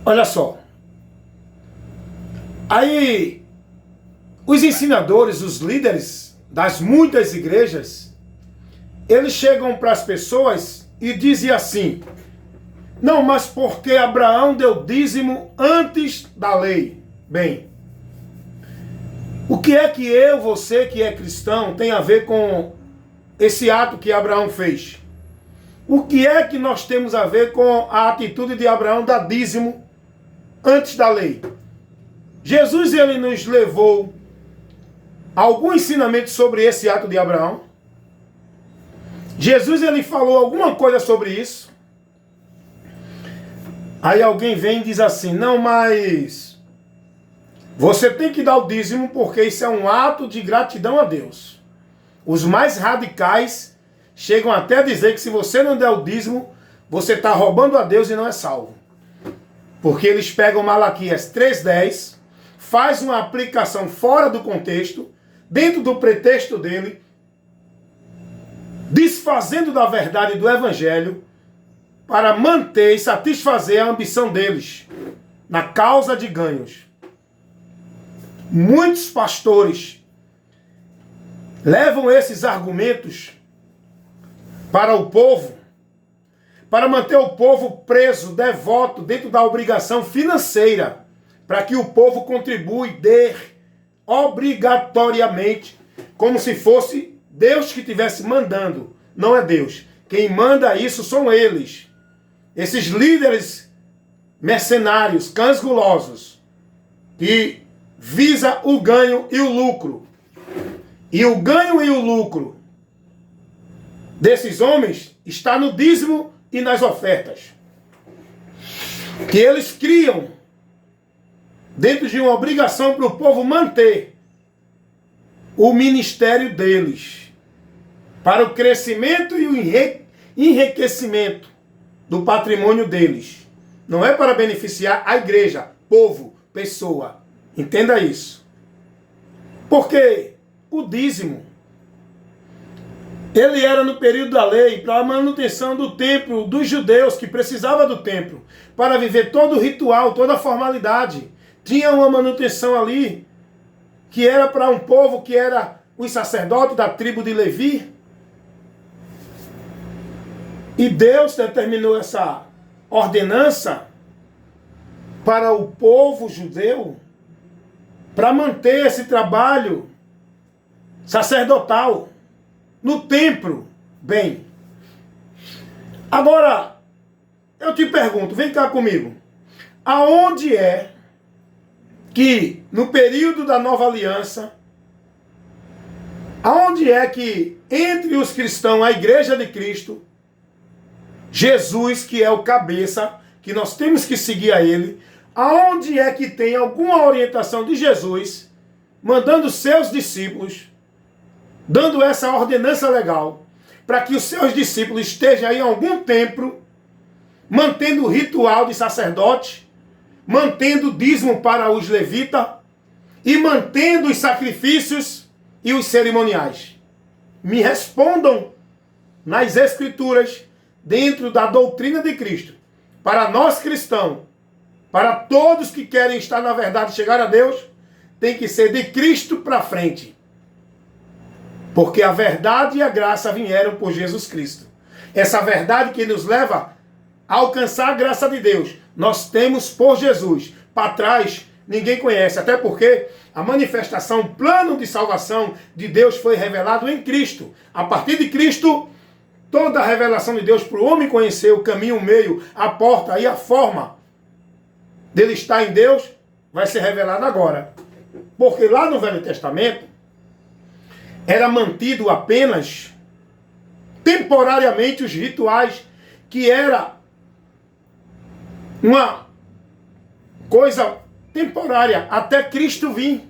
Olha só. Aí, os ensinadores, os líderes das muitas igrejas, eles chegam para as pessoas e dizem assim: não, mas porque Abraão deu dízimo antes da lei? Bem, o que é que eu, você que é cristão, tem a ver com esse ato que Abraão fez? O que é que nós temos a ver com a atitude de Abraão dar dízimo antes da lei? Jesus, ele nos levou a algum ensinamento sobre esse ato de Abraão? Jesus, ele falou alguma coisa sobre isso? Aí alguém vem e diz assim: não, mas você tem que dar o dízimo porque isso é um ato de gratidão a Deus. Os mais radicais chegam até a dizer que se você não der o dízimo, você está roubando a Deus e não é salvo. Porque eles pegam Malaquias 3:10, faz uma aplicação fora do contexto, dentro do pretexto dele, desfazendo da verdade do evangelho, para manter e satisfazer a ambição deles na causa de ganhos. Muitos pastores levam esses argumentos para o povo, para manter o povo preso, devoto, dentro da obrigação financeira, para que o povo contribua e dê obrigatoriamente, como se fosse Deus que estivesse mandando. Não é Deus. Quem manda isso são eles. Esses líderes mercenários, cães gulosos, que visa o ganho e o lucro. E o ganho e o lucro desses homens está no dízimo e nas ofertas, que eles criam dentro de uma obrigação para o povo manter o ministério deles, para o crescimento e o enriquecimento do patrimônio deles. Não é para beneficiar a igreja, povo, pessoa. Entenda isso. Porque o dízimo, ele era no período da lei para a manutenção do templo dos judeus, que precisava do templo, para viver todo o ritual, toda a formalidade. Tinha uma manutenção ali, que era para um povo que era os sacerdotes da tribo de Levi. E Deus determinou essa ordenança para o povo judeu, para manter esse trabalho sacerdotal no templo. Bem, agora eu te pergunto, vem cá comigo, aonde é que no período da nova aliança, aonde é que entre os cristãos, a igreja de Cristo, Jesus, que é o cabeça, que nós temos que seguir a ele, aonde é que tem alguma orientação de Jesus, mandando seus discípulos, dando essa ordenança legal, para que os seus discípulos estejam aí em algum templo, mantendo o ritual de sacerdote, mantendo o dízimo para os levitas, e mantendo os sacrifícios e os cerimoniais? Me respondam nas Escrituras, dentro da doutrina de Cristo, para nós cristãos, para todos que querem estar na verdade e chegar a Deus, tem que ser de Cristo para frente. Porque a verdade e a graça vieram por Jesus Cristo. Essa verdade que nos leva a alcançar a graça de Deus, nós temos por Jesus. Para trás, ninguém conhece, até porque a manifestação, o plano de salvação de Deus foi revelado em Cristo. A partir de Cristo, toda a revelação de Deus para o homem conhecer o caminho, o meio, a porta e a forma dele estar em Deus, vai ser revelada agora. Porque lá no Velho Testamento, era mantido apenas temporariamente os rituais, que era uma coisa temporária, até Cristo vir.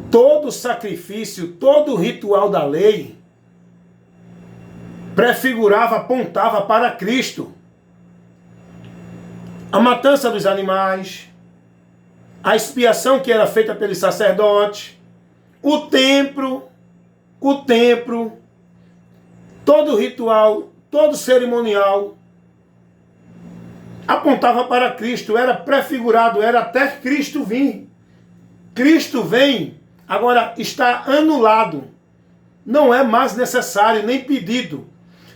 Todo sacrifício, todo ritual da lei prefigurava, apontava para Cristo. A matança dos animais, a expiação que era feita pelos sacerdotes, o templo, todo ritual, todo cerimonial, apontava para Cristo, era prefigurado, era até Cristo vir. Cristo vem, agora está anulado. Não é mais necessário, nem pedido,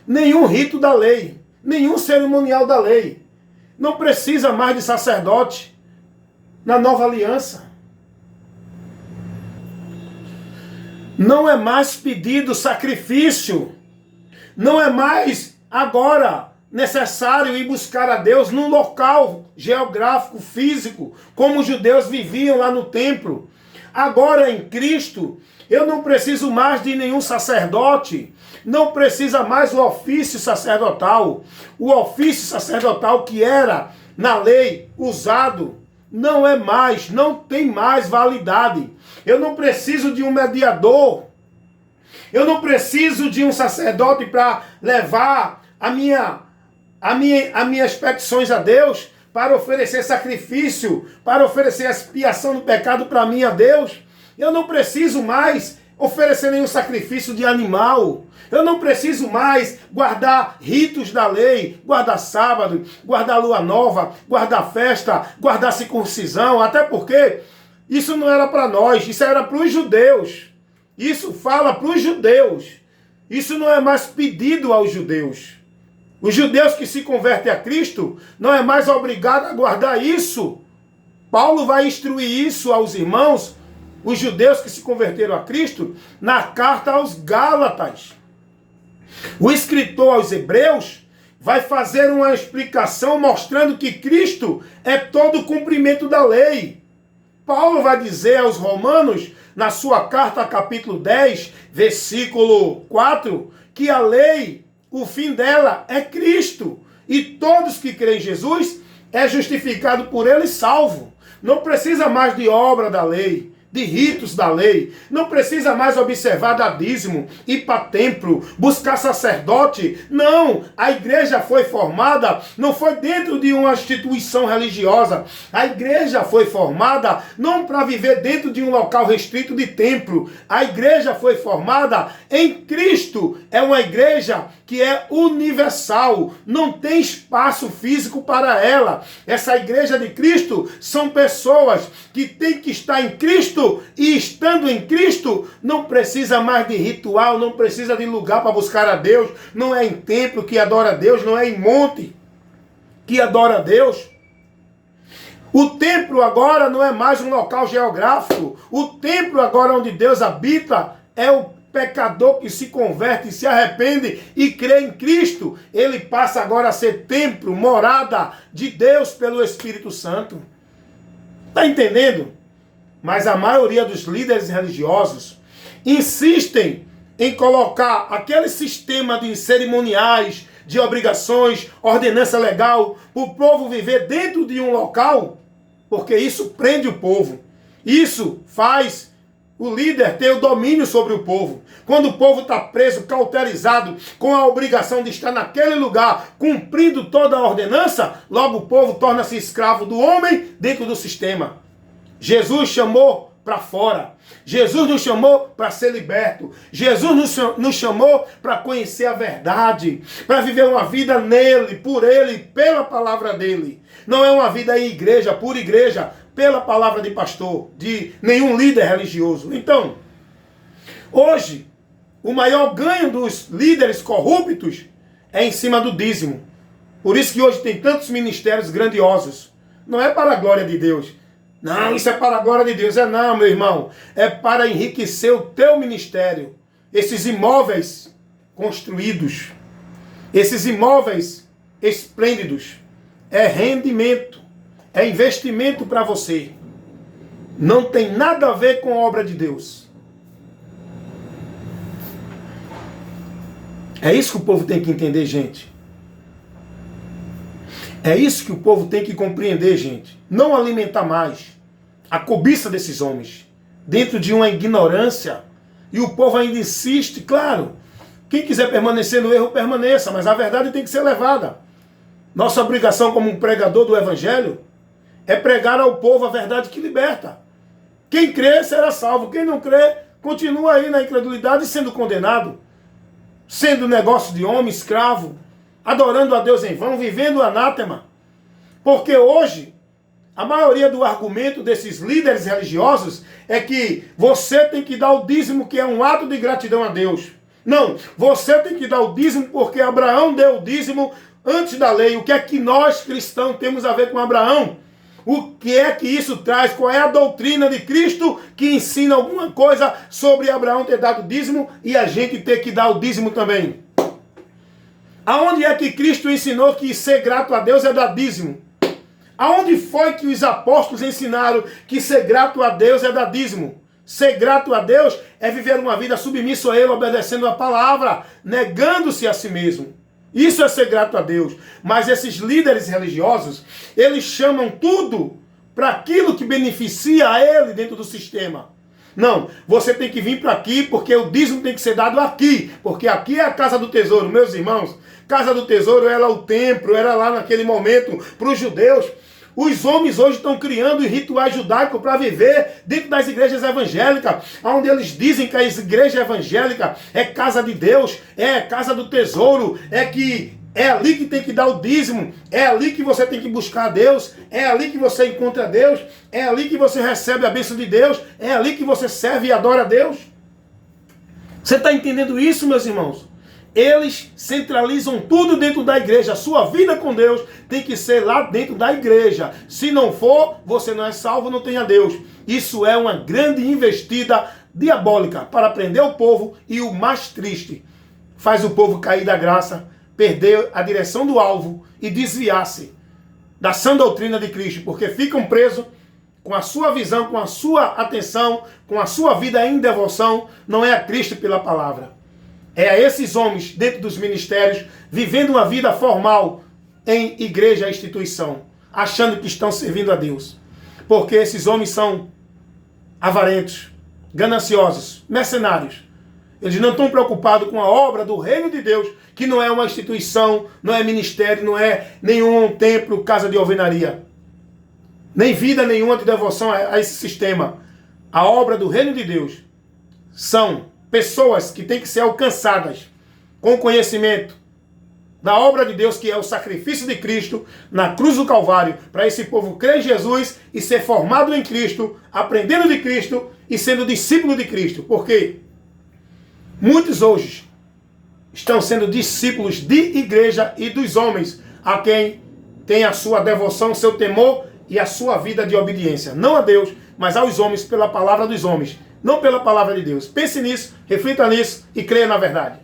nenhum rito da lei, nenhum cerimonial da lei. Não precisa mais de sacerdote na nova aliança. Não é mais pedido sacrifício. Não é mais agora necessário ir buscar a Deus num local geográfico, físico, como os judeus viviam lá no templo. Agora em Cristo, eu não preciso mais de nenhum sacerdote, não precisa mais o ofício sacerdotal. O ofício sacerdotal que era na lei usado, não é mais, não tem mais validade. Eu não preciso de um mediador. Eu não preciso de um sacerdote para levar as minhas petições a Deus, para oferecer sacrifício, para oferecer expiação do pecado para mim a Deus. Eu não preciso mais oferecer nenhum sacrifício de animal. Eu não preciso mais guardar ritos da lei, guardar sábado, guardar lua nova, guardar festa, guardar circuncisão, até porque isso não era para nós, isso era para os judeus. Isso fala para os judeus. Isso não é mais pedido aos judeus. Os judeus que se convertem a Cristo não é mais obrigado a guardar isso. Paulo vai instruir isso aos irmãos, os judeus que se converteram a Cristo, na carta aos Gálatas. O escritor aos Hebreus vai fazer uma explicação mostrando que Cristo é todo o cumprimento da lei. Paulo vai dizer aos Romanos, na sua carta, capítulo 10, versículo 4, que a lei, o fim dela é Cristo. E todos que creem em Jesus é justificado por ele e salvo. Não precisa mais de obra da lei, de ritos da lei. Não precisa mais observar dízimo, ir para templo, buscar sacerdote. Não, a igreja foi formada, não foi dentro de uma instituição religiosa. A igreja foi formada não para viver dentro de um local restrito de templo. A igreja foi formada em Cristo. É uma igreja que é universal, não tem espaço físico para ela. Essa igreja de Cristo são pessoas que têm que estar em Cristo, e estando em Cristo, não precisa mais de ritual, não precisa de lugar para buscar a Deus, não é em templo que adora a Deus, não é em monte que adora a Deus. O templo agora não é mais um local geográfico, o templo agora onde Deus habita é o pecador que se converte, se arrepende e crê em Cristo. Ele passa agora a ser templo, morada de Deus pelo Espírito Santo. Está entendendo? Mas a maioria dos líderes religiosos insistem em colocar aquele sistema de cerimoniais, de obrigações, ordenança legal, para o povo viver dentro de um local, porque isso prende o povo. Isso faz o líder ter o domínio sobre o povo. Quando o povo está preso, cauterizado, com a obrigação de estar naquele lugar, cumprindo toda a ordenança, logo o povo torna-se escravo do homem dentro do sistema. Jesus chamou para fora. Jesus nos chamou para ser liberto. Jesus nos chamou para conhecer a verdade, para viver uma vida nele, por ele, pela palavra dele. Não é uma vida em igreja, por igreja, pela palavra de pastor, de nenhum líder religioso. Então, hoje, o maior ganho dos líderes corruptos é em cima do dízimo. Por isso que hoje tem tantos ministérios grandiosos. Não é para a glória de Deus. Não, isso é para a glória de Deus. Não, meu irmão. É para enriquecer o teu ministério. Esses imóveis construídos, esses imóveis esplêndidos, é rendimento, é investimento para você. Não tem nada a ver com a obra de Deus. É isso que o povo tem que entender, gente. É isso que o povo tem que compreender, gente. Não alimentar mais a cobiça desses homens dentro de uma ignorância. E o povo ainda insiste, claro. Quem quiser permanecer no erro, permaneça, mas a verdade tem que ser levada. Nossa obrigação como um pregador do evangelho é pregar ao povo a verdade que liberta. Quem crê será salvo. Quem não crê, continua aí na incredulidade sendo condenado. Sendo negócio de homem, escravo, adorando a Deus em vão, vivendo o anátema. Porque hoje, a maioria do argumento desses líderes religiosos é que você tem que dar o dízimo, que é um ato de gratidão a Deus. Não, você tem que dar o dízimo porque Abraão deu o dízimo antes da lei. O que é que nós cristãos temos a ver com Abraão? O que é que isso traz? Qual é a doutrina de Cristo que ensina alguma coisa sobre Abraão ter dado dízimo e a gente ter que dar o dízimo também? Aonde é que Cristo ensinou que ser grato a Deus é dar dízimo? Aonde foi que os apóstolos ensinaram que ser grato a Deus é dar dízimo? Ser grato a Deus é viver uma vida submisso a Ele, obedecendo a palavra, negando-se a si mesmo. Isso é ser grato a Deus. Mas esses líderes religiosos, eles chamam tudo para aquilo que beneficia a ele dentro do sistema. Não, você tem que vir para aqui porque o dízimo tem que ser dado aqui, porque aqui é a casa do tesouro. Meus irmãos, casa do tesouro era o templo, era lá naquele momento para os judeus. Os homens hoje estão criando rituais judaicos para viver dentro das igrejas evangélicas, onde eles dizem que a igreja evangélica é casa de Deus, é casa do tesouro, é ali que tem que dar o dízimo, é ali que você tem que buscar a Deus, é ali que você encontra Deus, é ali que você recebe a bênção de Deus, é ali que você serve e adora a Deus. Você está entendendo isso, meus irmãos? Eles centralizam tudo dentro da igreja. A sua vida com Deus tem que ser lá dentro da igreja. Se não for, você não é salvo, não tem a Deus. Isso é uma grande investida diabólica para prender o povo e o mais triste, faz o povo cair da graça, perder a direção do alvo e desviar-se da sã doutrina de Cristo, porque ficam presos com a sua visão, com a sua atenção, com a sua vida em devoção, não é a Cristo pela palavra. É a esses homens dentro dos ministérios, vivendo uma vida formal em igreja, instituição, achando que estão servindo a Deus. Porque esses homens são avarentos, gananciosos, mercenários. Eles não estão preocupados com a obra do reino de Deus, que não é uma instituição, não é ministério, não é nenhum templo, casa de alvenaria. Nem vida nenhuma de devoção a esse sistema. A obra do reino de Deus são pessoas que têm que ser alcançadas com o conhecimento da obra de Deus, que é o sacrifício de Cristo na cruz do Calvário, para esse povo crer em Jesus e ser formado em Cristo, aprendendo de Cristo e sendo discípulo de Cristo. Porque muitos hoje estão sendo discípulos de igreja e dos homens, a quem tem a sua devoção, seu temor e a sua vida de obediência. Não a Deus, mas aos homens pela palavra dos homens. Não pela palavra de Deus. Pense nisso, reflita nisso e creia na verdade.